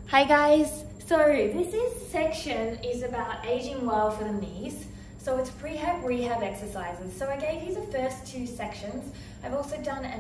Hi guys, so this section is about aging well for the knees. So it's rehab exercises. So I gave you the first two sections. I've also done a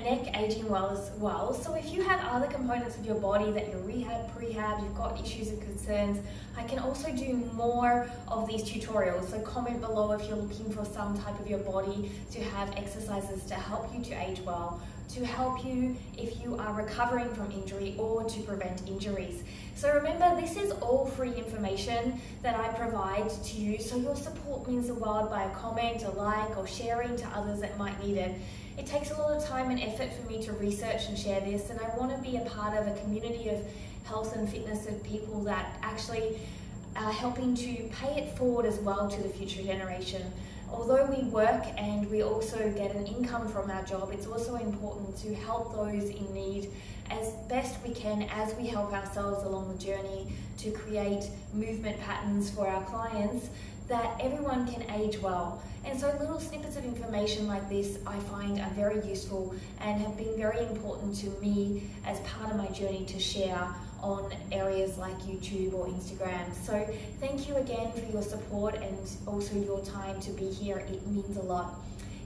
neck aging well as well. So if you have other components of your body that you're prehab, you've got issues and concerns, I can also do more of these tutorials. So comment below if you're looking for some type of your body to have exercises to help you to age well, to help you if you are recovering from injury or to prevent injuries. So remember, this is all free information that I provide to you, so your support means the world by a comment, a like, or sharing to others that might need it. It takes a lot of time and effort for me to research and share this, and I want to be a part of a community of health and fitness of people that actually are helping to pay it forward as well to the future generation. Although we work and we also get an income from our job, it's also important to help those in need as best we can as we help ourselves along the journey to create movement patterns for our clients that everyone can age well. And so little snippets of information like this I find are very useful and have been very important to me as part of my journey to share on areas like YouTube or Instagram. So thank you again for your support and also your time to be here. It means a lot.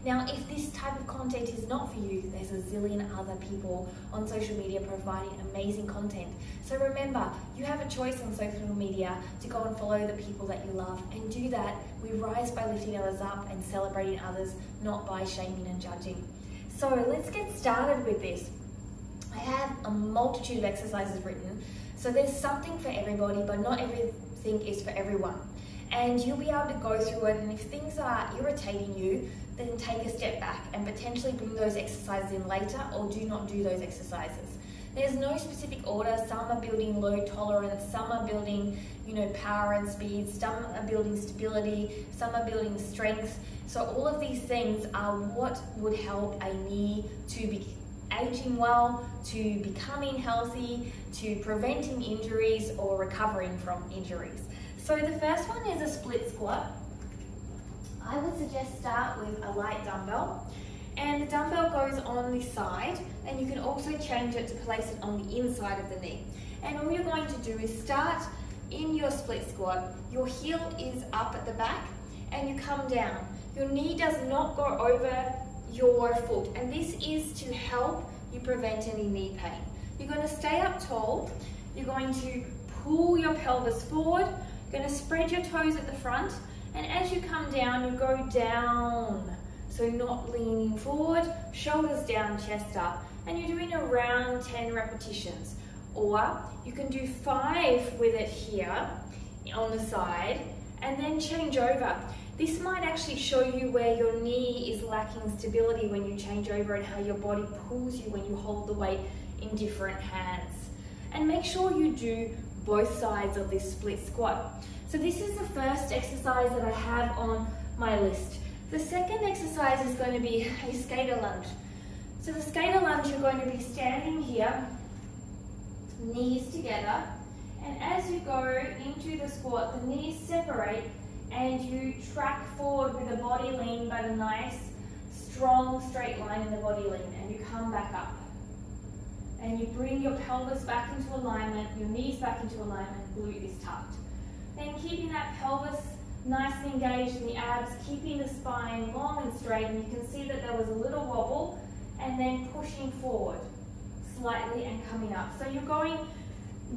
Now, if this type of content is not for you, there's a zillion other people on social media providing amazing content. So remember, you have a choice on social media to go and follow the people that you love, and do that. We rise by lifting others up and celebrating others, not by shaming and judging. So let's get started with this. I have a multitude of exercises written, so there's something for everybody, but not everything is for everyone. And you'll be able to go through it, and if things are irritating you, then take a step back and potentially bring those exercises in later, or do not do those exercises. There's no specific order. Some are building load tolerance, some are building, power and speed, some are building stability, some are building strength. So all of these things are what would help a knee to be aging well, to becoming healthy, to preventing injuries or recovering from injuries. So the first one is a split squat. I would suggest start with a light dumbbell, and the dumbbell goes on the side, and you can also change it to place it on the inside of the knee. And all you're going to do is start in your split squat. Your heel is up at the back and you come down. Your knee does not go over your foot, and this is to help you prevent any knee pain. You're going to stay up tall. You're going to pull your pelvis forward. You're going to spread your toes at the front, and as you come down, you go down. So not leaning forward, shoulders down, chest up, and you're doing around 10 repetitions. Or you can do 5 with it here on the side and then change over. This might actually show you where your knee is lacking stability when you change over, and how your body pulls you when you hold the weight in different hands. And make sure you do both sides of this split squat. So this is the first exercise that I have on my list. The second exercise is going to be a skater lunge. So the skater lunge, you're going to be standing here, knees together, and as you go into the squat, the knees separate and you track forward with a body lean, but a nice, strong, straight line in the body lean, and you come back up. And you bring your pelvis back into alignment, your knees back into alignment, glute is tucked. Then keeping that pelvis nice and engaged in the abs, keeping the spine long and straight, and you can see that there was a little wobble, and then pushing forward slightly and coming up. So you're going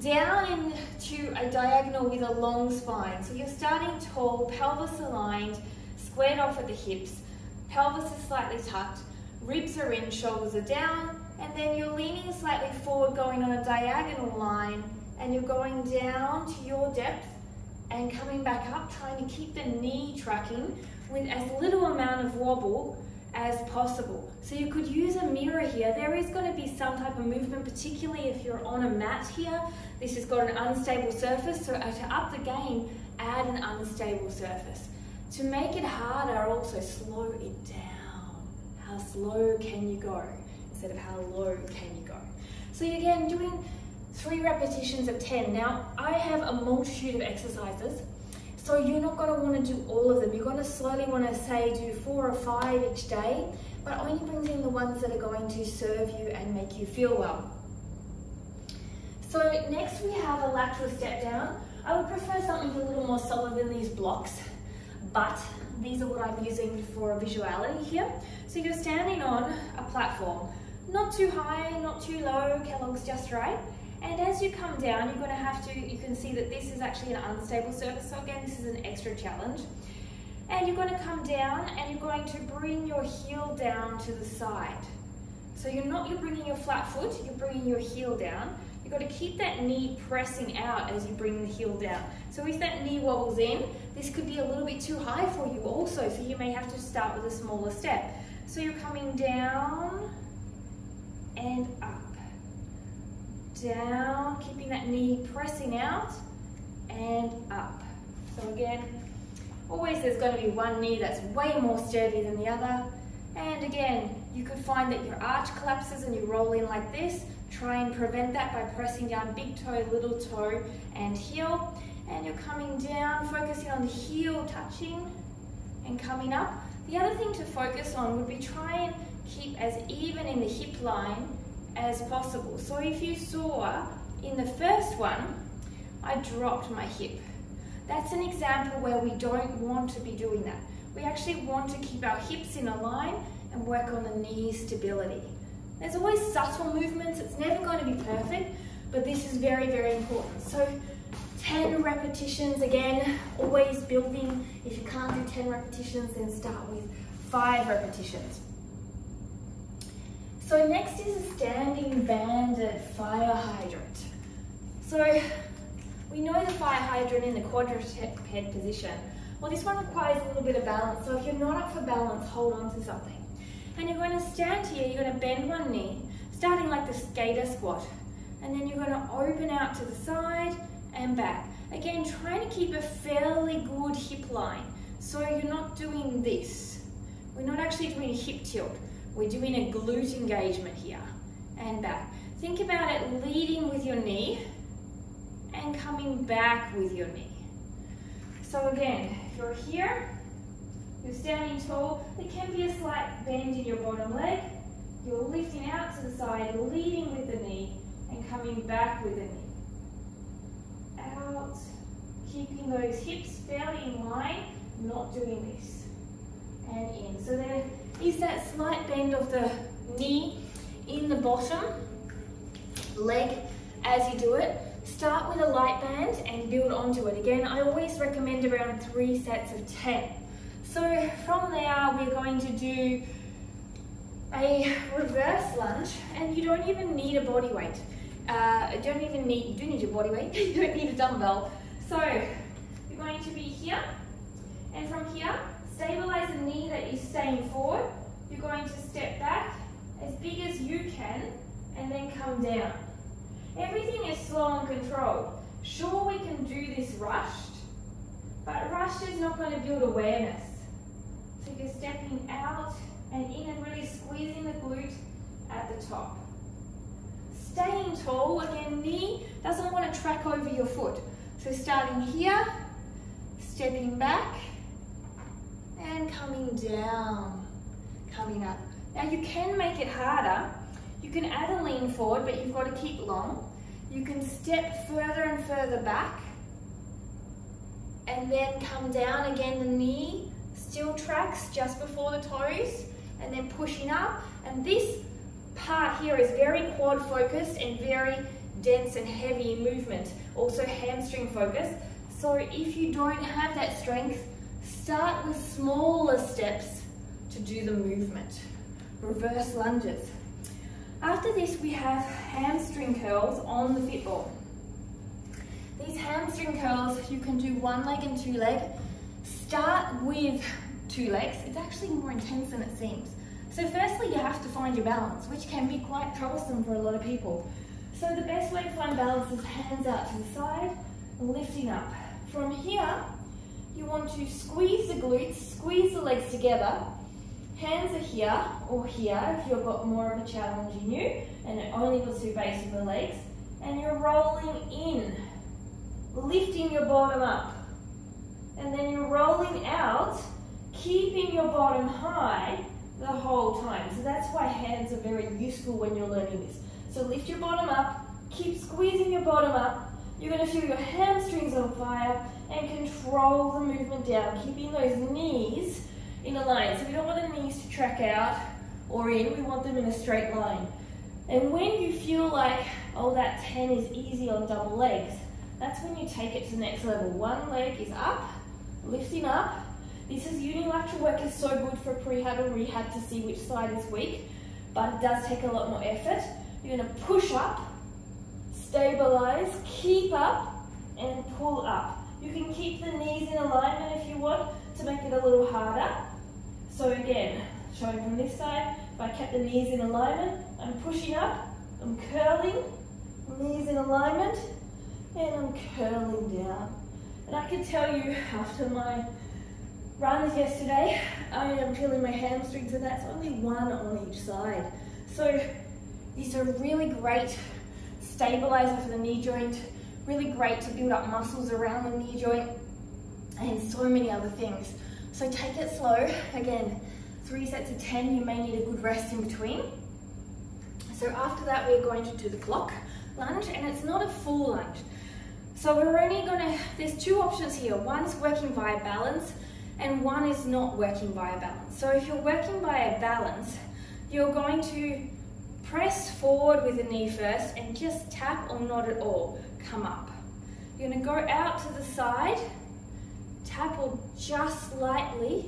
down into a diagonal with a long spine. So you're starting tall, pelvis aligned, squared off at the hips, pelvis is slightly tucked, ribs are in, shoulders are down, and then you're leaning slightly forward, going on a diagonal line, and you're going down to your depth and coming back up, trying to keep the knee tracking with as little amount of wobble as possible. So you could use a mirror here. There is going to be some type of movement, particularly if you're on a mat here. This has got an unstable surface, so to up the game, add an unstable surface. To make it harder, also slow it down. How slow can you go instead of how low can you go? So again, doing 3 repetitions of 10. Now, I have a multitude of exercises, so you're not going to want to do all of them. You're going to slowly want to say do 4 or 5 each day, but only brings in the ones that are going to serve you and make you feel well. So next we have a lateral step down. I would prefer something a little more solid than these blocks, but these are what I'm using for visuality here. So you're standing on a platform, not too high, not too low, Kellogg's just right. And as you come down, you're going to have to, you can see that this is actually an unstable surface. So again, this is an extra challenge. And you're going to come down and you're going to bring your heel down to the side. So you're bringing your flat foot, you're bringing your heel down. You've got to keep that knee pressing out as you bring the heel down. So if that knee wobbles in, this could be a little bit too high for you also, so you may have to start with a smaller step. So you're coming down and up. Down, keeping that knee pressing out and up. So again, always there's going to be one knee that's way more sturdy than the other. And again, you could find that your arch collapses and you roll in like this. Try and prevent that by pressing down big toe, little toe, and heel. And you're coming down, focusing on the heel touching and coming up. The other thing to focus on would be try and keep as even in the hip line as possible. So if you saw in the first one, I dropped my hip. That's an example where we don't want to be doing that. We actually want to keep our hips in a line and work on the knee stability. There's always subtle movements, it's never going to be perfect, but this is very, very important. So 10 repetitions, again, always building. If you can't do 10 repetitions, then start with 5 repetitions. So next is a standing banded fire hydrant. So we know the fire hydrant in the quadruped position. Well, this one requires a little bit of balance. So if you're not up for balance, hold on to something. And you're going to stand here, you're going to bend one knee, starting like the skater squat. And then you're going to open out to the side and back. Again, trying to keep a fairly good hip line. So you're not doing this. We're not actually doing a hip tilt. We're doing a glute engagement here and back. Think about it leading with your knee and coming back with your knee. So again, if you're here, you're standing tall, there can be a slight bend in your bottom leg. You're lifting out to the side, leading with the knee and coming back with the knee. Out, keeping those hips fairly in line, not doing this. And in. So there is that slight bend of the knee in the bottom leg as you do it. Start with a light band and build onto it. Again, I always recommend around 3 sets of 10. So from there, we're going to do a reverse lunge, and you don't even need a body weight. You do need your body weight, you don't need a dumbbell. So you're going to be here, and from here, stabilize the knee that is staying forward. You're going to step back as big as you can, and then come down. Everything is slow and controlled. Sure, we can do this rushed, but rushed is not going to build awareness. So you're stepping out and in and really squeezing the glute at the top. Staying tall, again, knee doesn't want to track over your foot. So starting here, stepping back, and coming down, coming up. Now you can make it harder. You can add a lean forward, but you've got to keep long. You can step further and further back, and then come down again. The knee still tracks just before the toes, and then pushing up. And this part here is very quad focused and very dense and heavy in movement, also hamstring focused. So if you don't have that strength, start with smaller steps to do the movement. Reverse lunges. After this, we have hamstring curls on the fit ball. These hamstring curls, you can do one leg and two leg. Start with two legs. It's actually more intense than it seems. So firstly, you have to find your balance, which can be quite troublesome for a lot of people. So the best way to find balance is hands out to the side, lifting up. From here, you want to squeeze the glutes, squeeze the legs together. Hands are here or here if you've got more of a challenge in you and it only was to base of the legs. And you're rolling in, lifting your bottom up. And then you're rolling out, keeping your bottom high the whole time. So that's why hands are very useful when you're learning this. So lift your bottom up, Keep squeezing your bottom up. You're going to feel your hamstrings on fire and control the movement down, keeping those knees in a line. So we don't want the knees to track out or in, we want them in a straight line. And when you feel like, oh, that 10 is easy on double legs, that's when you take it to the next level. One leg is up, lifting up. This is unilateral work is so good for prehab and rehab to see which side is weak, but it does take a lot more effort. You're going to push up, stabilize, keep up, and pull up. You can keep the knees in alignment if you want to make it a little harder. So again, showing from this side, if I kept the knees in alignment, I'm pushing up, I'm curling, knees in alignment, and I'm curling down. And I can tell you, after my runs yesterday, I am feeling my hamstrings, and that's only one on each side. So these are really great stabilizer for the knee joint, really great to build up muscles around the knee joint, and so many other things. So take it slow. Again, 3 sets of 10, you may need a good rest in between. So after that, we're going to do the clock lunge, and it's not a full lunge. So we're only gonna, there's two options here. One's working via balance, and one is not working via balance. So if you're working via balance, you're going to press forward with the knee first and just tap or not at all, come up. You're gonna go out to the side, tap or just lightly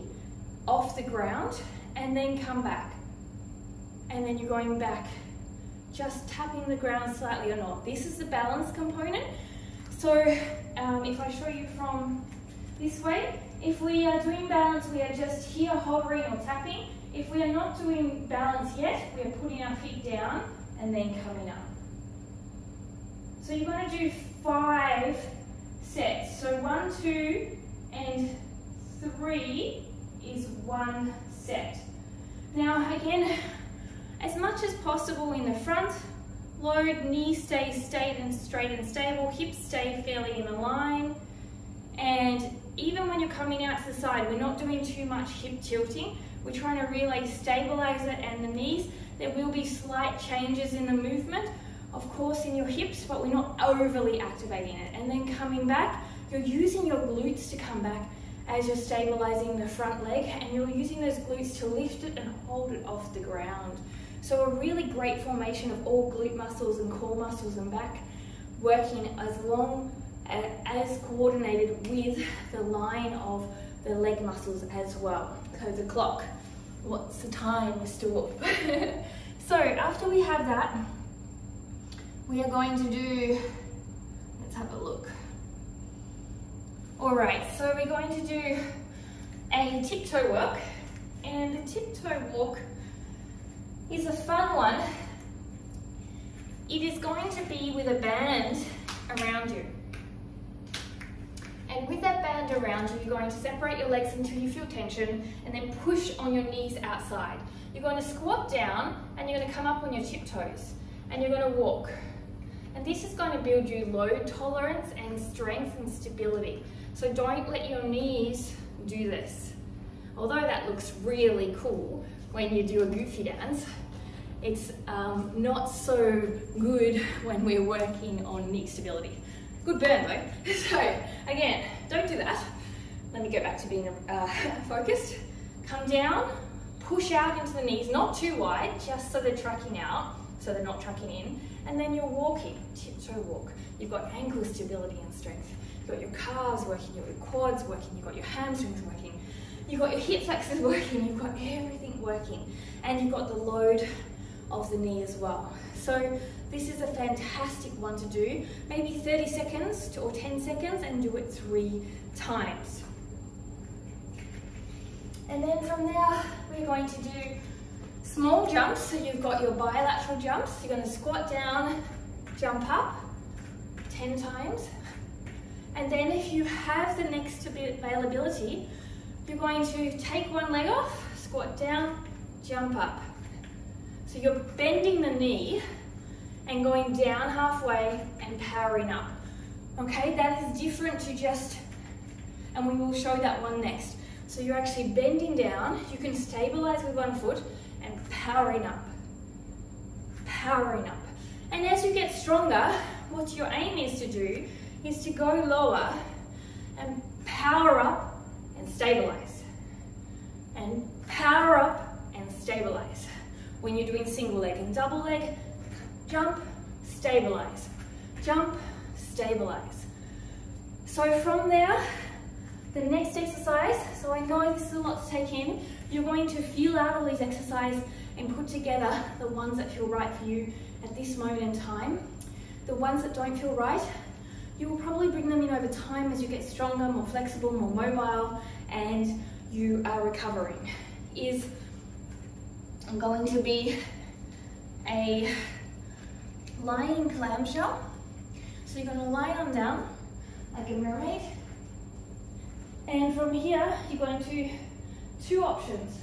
off the ground, and then come back. And then you're going back, just tapping the ground slightly or not. This is the balance component. So if I show you from this way, if we are doing balance, we are just here hovering or tapping. If we are not doing balance yet, we are putting our feet down and then coming up. So you're going to do 5 sets. So 1, 2, and 3 is 1 set. Now again, as much as possible in the front, load, knee stays straight and stable, hips stay fairly in a line, and even when you're coming out to the side, we're not doing too much hip tilting. We're trying to really stabilize it and the knees. There will be slight changes in the movement, of course, in your hips, but we're not overly activating it. And then coming back, you're using your glutes to come back as you're stabilizing the front leg, and you're using those glutes to lift it and hold it off the ground. So a really great formation of all glute muscles and core muscles and back, working as coordinated with the line of the leg muscles as well. So the clock, what's the time, Mr. Wolf? So after we have that, we are going to do, let's have a look. All right, so we're going to do a tiptoe walk, and the tiptoe walk is a fun one. It is going to be with a band around you. And with that band around you, you're going to separate your legs until you feel tension, and then push on your knees outside. You're going to squat down, and you're going to come up on your tiptoes, and you're going to walk. And this is going to build you load tolerance and strength and stability. So don't let your knees do this. Although that looks really cool when you do a goofy dance, it's not so good when we're working on knee stability. Good burn though. So again, don't do that. Let me go back to being focused. Come down, push out into the knees, not too wide, just so they're tracking out, so they're not tracking in. And then you're walking, tiptoe walk. You've got ankle stability and strength. You've got your calves working, you've got your quads working, you've got your hamstrings working, you've got your hip flexors working, you've got everything working. And you've got the load of the knee as well. So this is a fantastic one to do. Maybe 30 seconds or 10 seconds, and do it 3 times. And then from there, we're going to do small jumps. So you've got your bilateral jumps. You're going to squat down, jump up 10 times. And then if you have the next availability, you're going to take one leg off, squat down, jump up. So you're bending the knee and going down halfway and powering up. Okay, that is different to just, and we will show that one next. So you're actually bending down, you can stabilize with one foot and powering up, powering up. And as you get stronger, what your aim is to do is to go lower and power up and stabilize. And power up and stabilize. When you're doing single leg and double leg, jump, stabilize. Jump, stabilize. So from there, the next exercise, so I know this is a lot to take in, you're going to feel out all these exercises and put together the ones that feel right for you at this moment in time. The ones that don't feel right, you will probably bring them in over time as you get stronger, more flexible, more mobile, and you are recovering. Is going to be a lying clamshell. So you're going to lie on down like a mermaid. And from here, you're going to, two options.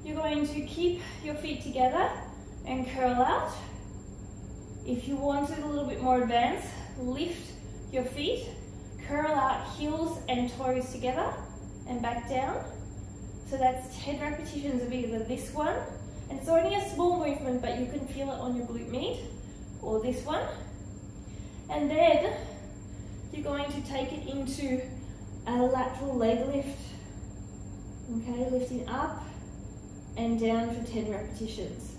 You're going to keep your feet together and curl out. If you want it a little bit more advanced, lift your feet, curl out heels and toes together and back down. So that's 10 repetitions of either this one, and it's only a small movement, but you can feel it on your glute med, or this one. And then you're going to take it into a lateral leg lift. Okay, lifting up and down for 10 repetitions.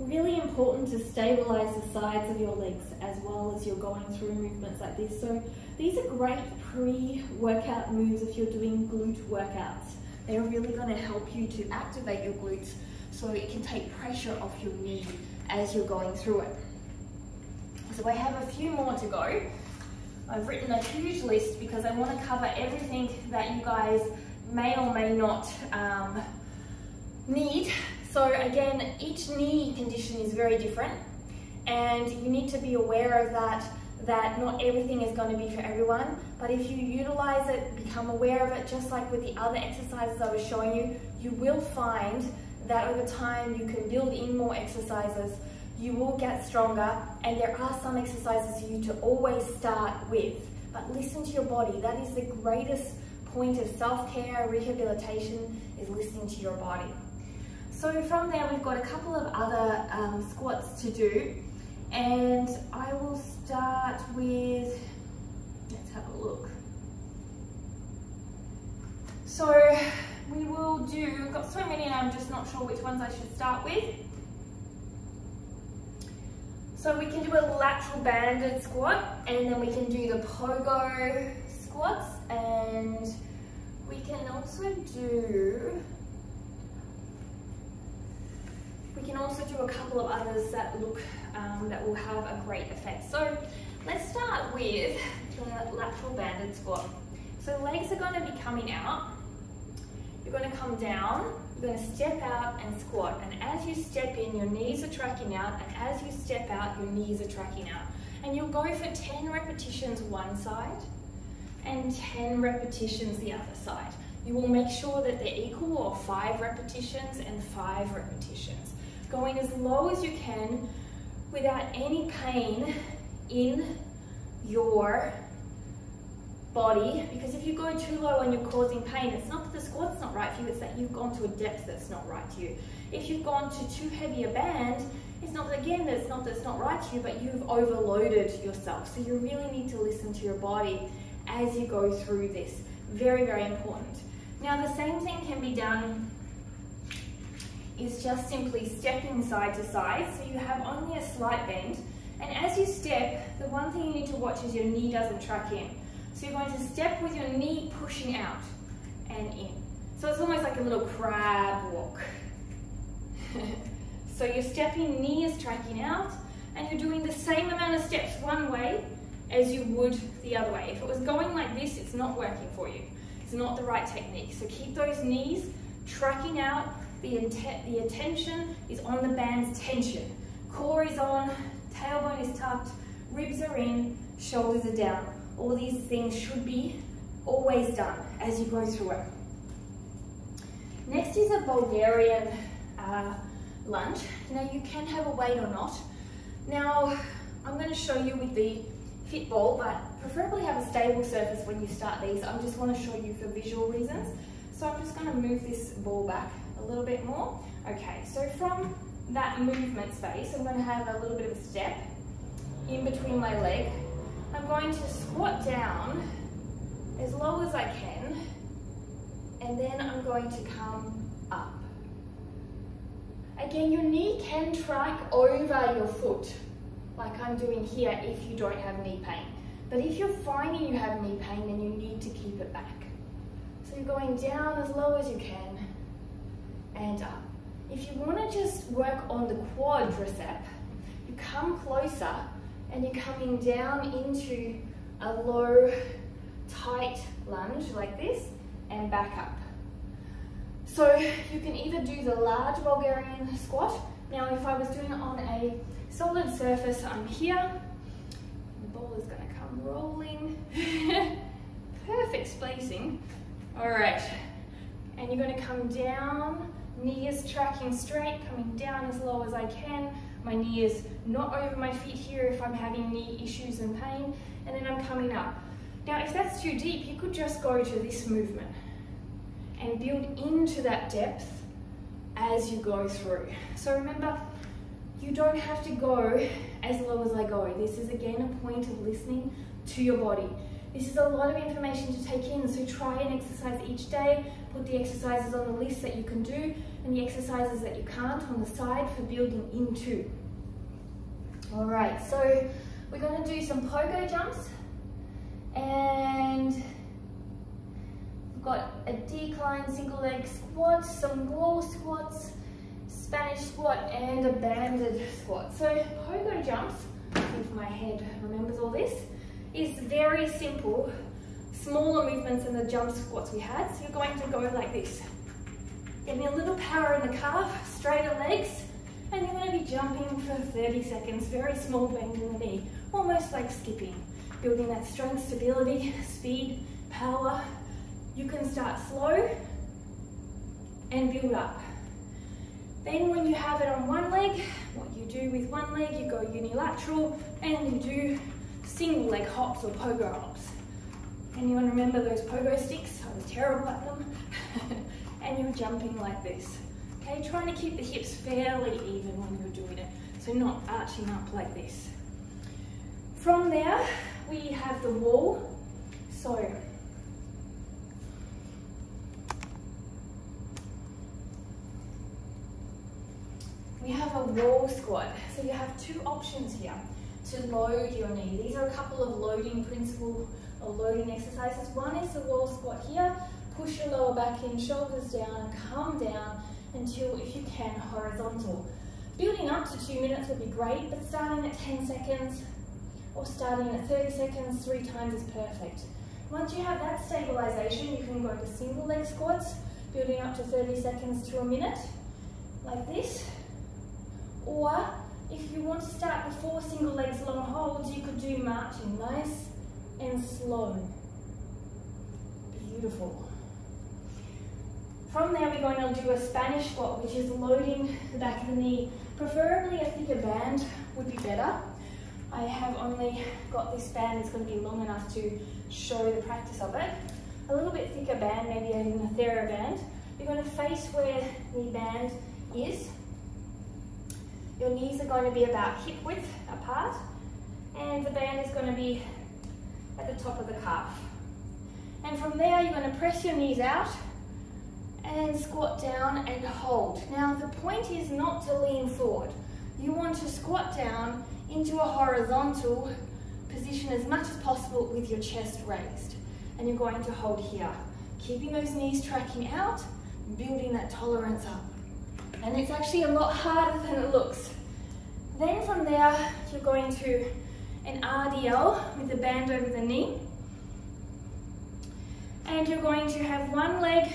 Really important to stabilize the sides of your legs as well as you're going through movements like this. So these are great pre-workout moves if you're doing glute workouts. They're really going to help you to activate your glutes so it can take pressure off your knee as you're going through it. So I have a few more to go. I've written a huge list because I want to cover everything that you guys may or may not need. So again, each knee condition is very different, and you need to be aware of that not everything is going to be for everyone, but if you utilize it, become aware of it, just like with the other exercises I was showing you, you will find that over time you can build in more exercises, you will get stronger, and there are some exercises for you to always start with. But listen to your body. That is the greatest point of self-care, rehabilitation, is listening to your body. So from there, we've got a couple of other squats to do, and I will start with, let's have a look. So we will do, we've got so many and I'm just not sure which ones I should start with. So we can do a lateral banded squat, and then we can do the pogo squats, and we can also do a couple of others that look that will have a great effect. So let's start with the lateral banded squat. So legs are going to be coming out. You're going to come down. You're going to step out and squat. And as you step in, your knees are tracking out, and as you step out, your knees are tracking out. And you'll go for 10 repetitions one side and 10 repetitions the other side. You will make sure that they're equal, or 5 repetitions and 5 repetitions. Going as low as you can without any pain in your body, because if you go too low and you're causing pain, it's not that the squat's not right for you, it's that you've gone to a depth that's not right to you. If you've gone to too heavy a band, it's not that, again, that's not right to you, but you've overloaded yourself. So you really need to listen to your body as you go through this. Very, very important. Now the same thing can be done is just simply stepping side to side, so you have only a slight bend, and as you step, the one thing you need to watch is your knee doesn't track in. So you're going to step with your knee pushing out and in. So it's almost like a little crab walk. So you're stepping, knee is tracking out, and you're doing the same amount of steps one way as you would the other way. If it was going like this, it's not working for you. It's not the right technique. So keep those knees tracking out. The attention is on the band's tension. Core is on, tailbone is tucked, ribs are in, shoulders are down. All these things should be always done as you go through it. Next is a Bulgarian lunge. Now you can have a weight or not. Now I'm going to show you with the fit ball, but preferably have a stable surface when you start these. I just want to show you for visual reasons. So I'm just going to move this ball back a little bit more. Okay, so from that movement space, I'm going to have a little bit of a step in between my leg. I'm going to squat down as low as I can, and then I'm going to come up. Again, your knee can track over your foot, like I'm doing here if you don't have knee pain. But if you're finding you have knee pain, then you need to keep it back. So you're going down as low as you can and up. If you want to just work on the quadricep, you come closer and you're coming down into a low, tight lunge like this and back up. So you can either do the large Bulgarian squat. Now if I was doing it on a solid surface, I'm here, the ball is going to come rolling. Perfect spacing. All right, and you're going to come down, knee is tracking straight, coming down as low as I can. My knee is not over my feet here if I'm having knee issues and pain, and then I'm coming up. Now if that's too deep, you could just go to this movement and build into that depth as you go through. So remember, you don't have to go as low as I go. This is again a point of listening to your body. This is a lot of information to take in, so try and exercise each day. Put the exercises on the list that you can do and the exercises that you can't on the side for building into. All right, so we're going to do some pogo jumps, and we've got a decline single leg squat, some wall squats, Spanish squat, and a banded squat. So pogo jumps, if my head remembers all this, is very simple, smaller movements than the jump squats we had. So you're going to go like this. Getting a little power in the calf, straighter legs, and you're going to be jumping for 30 seconds, very small bend in the knee, almost like skipping. Building that strength, stability, speed, power. You can start slow and build up. Then when you have it on one leg, what you do with one leg, you go unilateral and you do single leg hops or pogo hops. Anyone remember those pogo sticks? I was terrible at them. And you're jumping like this. Okay, trying to keep the hips fairly even when you're doing it, so not arching up like this. From there, we have the wall. So we have a wall squat. So you have two options here to load your knee. These are a couple of loading principle or loading exercises. One is the wall squat here. Push your lower back in, shoulders down, and come down until, if you can, horizontal. Building up to 2 minutes would be great, but starting at 10 seconds or starting at 30 seconds 3 times is perfect. Once you have that stabilization, you can go to single leg squats, building up to 30 seconds to a minute, like this. Or if you want to start before single legs long holds, you could do marching, nice and slow. Beautiful. From there, we're going to do a Spanish squat, which is loading the back of the knee. Preferably a thicker band would be better. I have only got this band, it's going to be long enough to show the practice of it. A little bit thicker band, maybe even a TheraBand. You're going to face where the band is. Your knees are going to be about hip width apart, and the band is going to be at the top of the calf. And from there, you're going to press your knees out and squat down and hold. Now, the point is not to lean forward. You want to squat down into a horizontal position as much as possible with your chest raised. And you're going to hold here, keeping those knees tracking out, building that tolerance up. And it's actually a lot harder than it looks. Then from there, you're going to an RDL with the band over the knee. And you're going to have one leg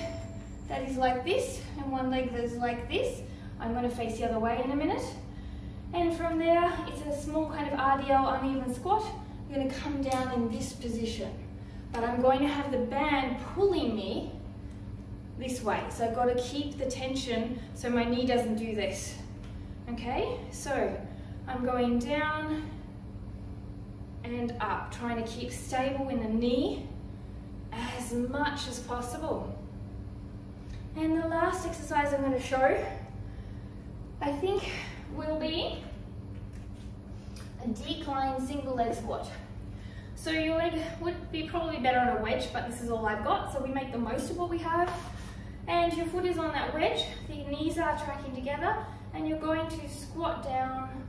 that is like this and one leg that is like this. I'm going to face the other way in a minute. And from there, it's a small kind of RDL uneven squat. You're going to come down in this position. But I'm going to have the band pulling me this way. So I've got to keep the tension so my knee doesn't do this. Okay, so I'm going down and up, trying to keep stable in the knee as much as possible. And the last exercise I'm going to show I think will be a decline single leg squat. So your leg would be probably better on a wedge, but this is all I've got, so we make the most of what we have. And your foot is on that wedge, the knees are tracking together, and you're going to squat down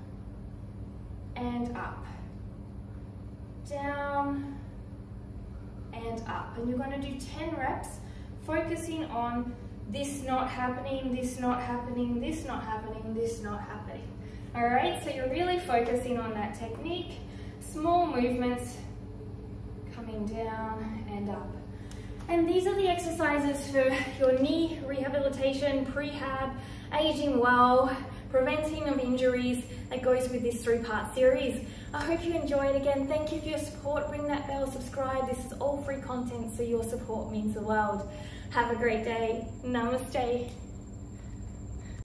and up. Down and up. And you're going to do 10 reps, focusing on this not happening, this not happening, this not happening, this not happening. All right, so you're really focusing on that technique, small movements, coming down and up. And these are the exercises for your knee rehabilitation, prehab, aging well, preventing of injuries that goes with this 3-part series. I hope you enjoyed. Again, thank you for your support. Ring that bell, subscribe. This is all free content, so your support means the world. Have a great day. Namaste.